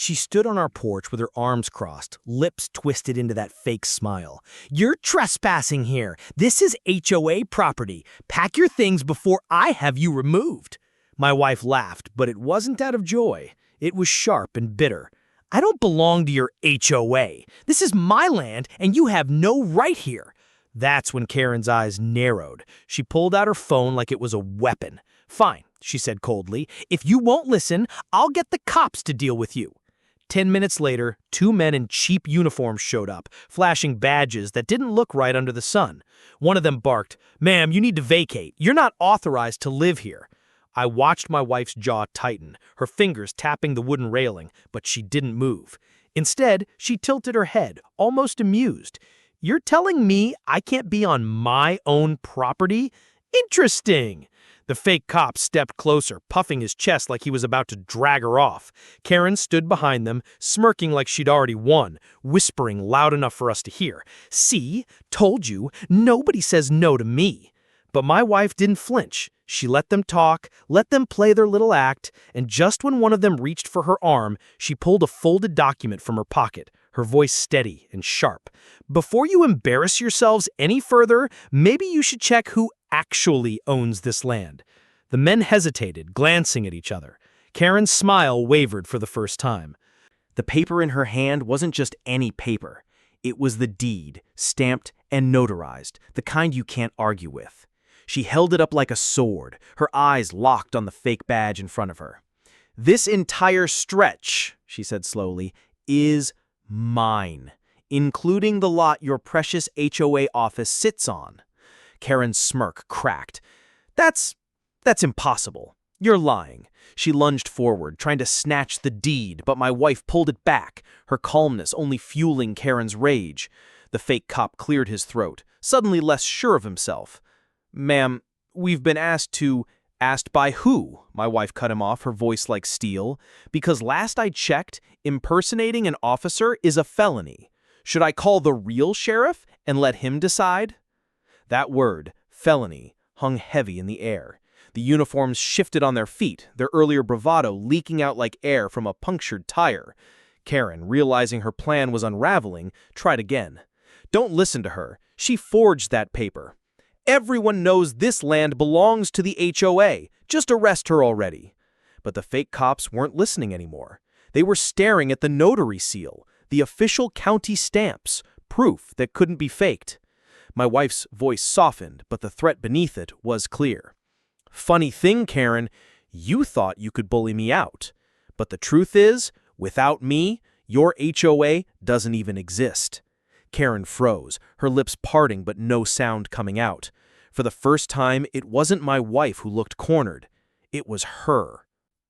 She stood on our porch with her arms crossed, lips twisted into that fake smile. "You're trespassing here. This is HOA property. Pack your things before I have you removed." My wife laughed, but it wasn't out of joy. It was sharp and bitter. "I don't belong to your HOA. This is my land, and you have no right here." That's when Karen's eyes narrowed. She pulled out her phone like it was a weapon. "Fine," she said coldly. "If you won't listen, I'll get the cops to deal with you." 10 minutes later, 2 men in cheap uniforms showed up, flashing badges that didn't look right under the sun. One of them barked, "Ma'am, you need to vacate. You're not authorized to live here." I watched my wife's jaw tighten, her fingers tapping the wooden railing, but she didn't move. Instead, she tilted her head, almost amused. "You're telling me I can't be on my own property? Interesting." The fake cop stepped closer, puffing his chest like he was about to drag her off. Karen stood behind them, smirking like she'd already won, whispering loud enough for us to hear. "See? Told you. Nobody says no to me." But my wife didn't flinch. She let them talk, let them play their little act, and just when one of them reached for her arm, she pulled a folded document from her pocket, her voice steady and sharp. "Before you embarrass yourselves any further, maybe you should check who actually owns this land." The men hesitated, glancing at each other. Karen's smile wavered for the first time. The paper in her hand wasn't just any paper. It was the deed, stamped and notarized, the kind you can't argue with. She held it up like a sword, her eyes locked on the fake badge in front of her. "This entire stretch," she said slowly, "is mine, including the lot your precious HOA office sits on." Karen's smirk cracked. That's impossible. You're lying." She lunged forward, trying to snatch the deed, but my wife pulled it back, her calmness only fueling Karen's rage. The fake cop cleared his throat, suddenly less sure of himself. "Ma'am, we've been asked to..." "Asked by who?" My wife cut him off, her voice like steel. "Because last I checked, impersonating an officer is a felony. Should I call the real sheriff and let him decide?" That word, felony, hung heavy in the air. The uniforms shifted on their feet, their earlier bravado leaking out like air from a punctured tire. Karen, realizing her plan was unraveling, tried again. "Don't listen to her. She forged that paper. Everyone knows this land belongs to the HOA. Just arrest her already." But the fake cops weren't listening anymore. They were staring at the notary seal, the official county stamps, proof that couldn't be faked. My wife's voice softened, but the threat beneath it was clear. "Funny thing, Karen, you thought you could bully me out. But the truth is, without me, your HOA doesn't even exist." Karen froze, her lips parting but no sound coming out. For the first time, it wasn't my wife who looked cornered. It was her.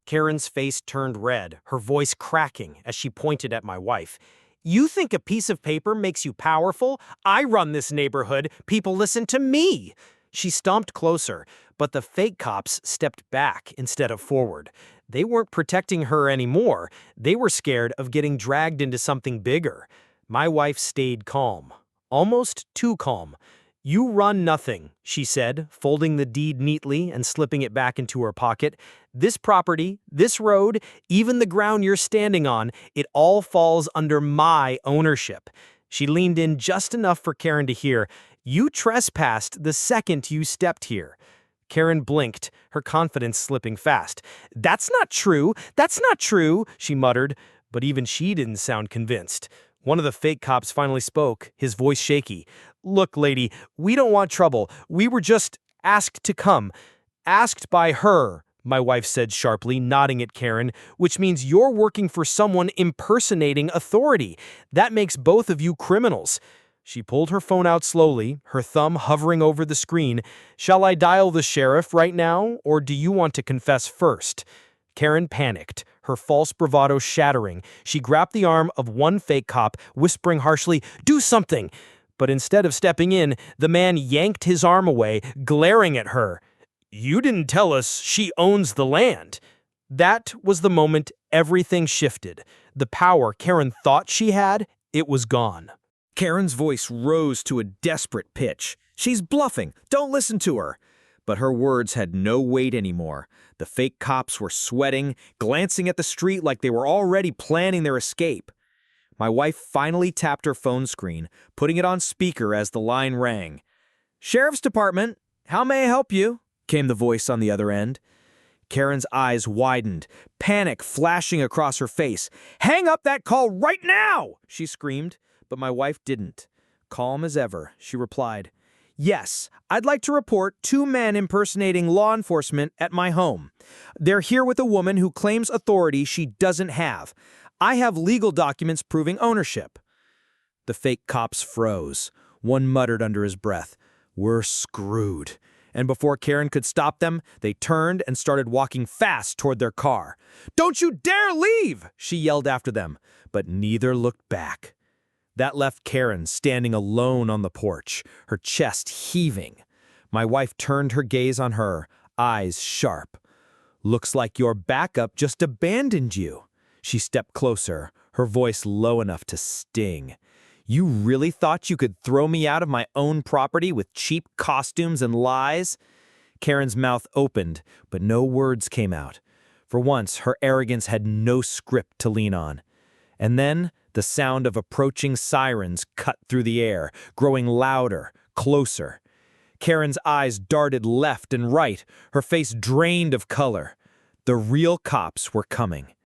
Karen's face turned red, her voice cracking as she pointed at my wife. "You think a piece of paper makes you powerful? I run this neighborhood. People listen to me." She stomped closer, but the fake cops stepped back instead of forward. They weren't protecting her anymore. They were scared of getting dragged into something bigger. My wife stayed calm, almost too calm. "You run nothing," she said, folding the deed neatly and slipping it back into her pocket. "This property, this road, even the ground you're standing on, it all falls under my ownership." She leaned in just enough for Karen to hear. "You trespassed the second you stepped here." Karen blinked, her confidence slipping fast. "That's not true. That's not true," she muttered, but even she didn't sound convinced. One of the fake cops finally spoke, his voice shaky. "Look, lady, we don't want trouble. We were just asked to come." "Asked by her," my wife said sharply, nodding at Karen, "which means you're working for someone impersonating authority. That makes both of you criminals." She pulled her phone out slowly, her thumb hovering over the screen. "Shall I dial the sheriff right now, or do you want to confess first?" Karen panicked, her false bravado shattering. She grabbed the arm of one fake cop, whispering harshly, "Do something!" But instead of stepping in, the man yanked his arm away, glaring at her. "You didn't tell us she owns the land." That was the moment everything shifted. The power Karen thought she had, it was gone. Karen's voice rose to a desperate pitch. "She's bluffing. Don't listen to her." But her words had no weight anymore. The fake cops were sweating, glancing at the street like they were already planning their escape. My wife finally tapped her phone screen, putting it on speaker as the line rang. "Sheriff's Department, how may I help you?" came the voice on the other end. Karen's eyes widened, panic flashing across her face. "Hang up that call right now!" she screamed, but my wife didn't. Calm as ever, she replied, "Yes, I'd like to report 2 men impersonating law enforcement at my home. They're here with a woman who claims authority she doesn't have. I have legal documents proving ownership." The fake cops froze. One muttered under his breath, "We're screwed." And before Karen could stop them, they turned and started walking fast toward their car. "Don't you dare leave!" she yelled after them, but neither looked back. That left Karen standing alone on the porch, her chest heaving. My wife turned her gaze on her, eyes sharp. "Looks like your backup just abandoned you." She stepped closer, her voice low enough to sting. "You really thought you could throw me out of my own property with cheap costumes and lies?" Karen's mouth opened, but no words came out. For once, her arrogance had no script to lean on. And then, the sound of approaching sirens cut through the air, growing louder, closer. Karen's eyes darted left and right, her face drained of color. The real cops were coming.